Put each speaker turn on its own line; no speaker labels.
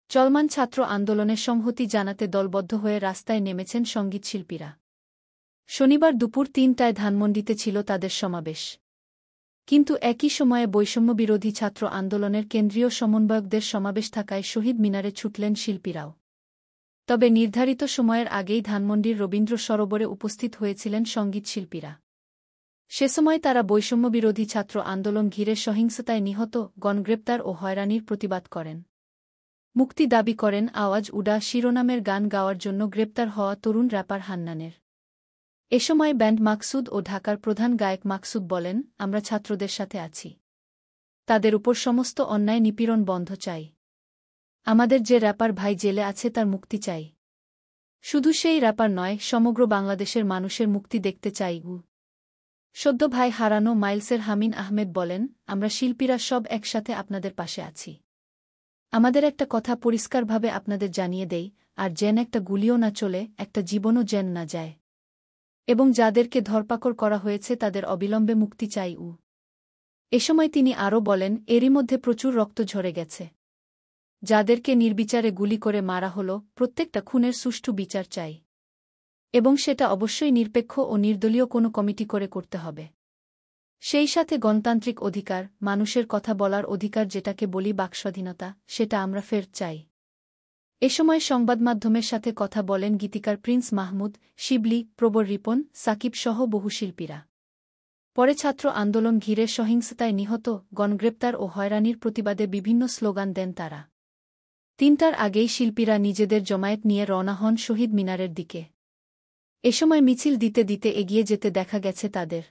চলমান ছাত্র আন্দোলনের সংহতি জানাতে দলবদ্ধ হয়ে রাস্তায় নেমেছেন সঙ্গীতশিল্পীরা। শনিবার দুপুর ৩টায় ধানমন্ডিতে ছিল তাদের সমাবেশ। কিন্তু একই সময়ে বৈষম্যবিরোধী ছাত্র আন্দোলনের কেন্দ্রীয় সমন্বয়কদের সমাবেশ থাকায় শহীদ মিনারে ছুটলেন শিল্পীরাও। তবে নির্ধারিত সময়ের আগেই ধানমন্ডির রবীন্দ্র সরোবরে উপস্থিত হয়েছিলেন সঙ্গীতশিল্পীরা। সে সময় তারা বৈষম্যবিরোধী ছাত্র আন্দোলন ঘিরে সহিংসতায় নিহত, গণগ্রেপ্তার ও হয়রানির প্রতিবাদ করেন। মুক্তি দাবি করেন আওয়াজ উডা শিরোনামের গান গাওয়ার জন্য গ্রেপ্তার হওয়া তরুণ র্যাপার হান্নানের। এ সময় ব্যান্ড মাকসুদ ও ঢাকার প্রধান গায়ক মাকসুদ বলেন, আমরা ছাত্রদের সাথে আছি। তাদের উপর সমস্ত অন্যায় নিপীড়ন বন্ধ চাই। আমাদের যে র্যাপার ভাই জেলে আছে তার মুক্তি চাই। শুধু সেই র্যাপার নয়, সমগ্র বাংলাদেশের মানুষের মুক্তি দেখতে চাই। সদ্য ভাই হারানো মাইলসের হামিন আহমেদ বলেন, আমরা শিল্পীরা সব একসাথে আপনাদের পাশে আছি। আমাদের একটা কথা পরিষ্কারভাবে আপনাদের জানিয়ে দেই, আর যেন একটা গুলিও না চলে, একটা জীবনও যেন না যায়। এবং যাদেরকে ধরপাকড় করা হয়েছে তাদের অবিলম্বে মুক্তি চাই। এ সময় তিনি আরও বলেন, এরই মধ্যে প্রচুর রক্ত ঝরে গেছে। যাদেরকে নির্বিচারে গুলি করে মারা হল, প্রত্যেকটা খুনের সুষ্ঠু বিচার চাই। এবং সেটা অবশ্যই নিরপেক্ষ ও নির্দলীয় কোনো কমিটি করে করতে হবে। সেই সাথে গণতান্ত্রিক অধিকার, মানুষের কথা বলার অধিকার যেটাকে বলি বাকস্বাধীনতা, সেটা আমরা ফের চাই। এ সময় সংবাদমাধ্যমের সাথে কথা বলেন গীতিকার প্রিন্স মাহমুদ, শিবলি, প্রবর রিপন, সাকিব সহ বহু শিল্পীরা। পরে ছাত্র আন্দোলন ঘিরে সহিংসতায় নিহত, গণগ্রেপ্তার ও হয়রানির প্রতিবাদে বিভিন্ন স্লোগান দেন তারা। ৩টার আগেই শিল্পীরা নিজেদের জমায়েত নিয়ে রওনা হন শহীদ মিনারের দিকে। এ সময় মিছিল দিতে দিতে এগিয়ে যেতে দেখা গেছে তাদের।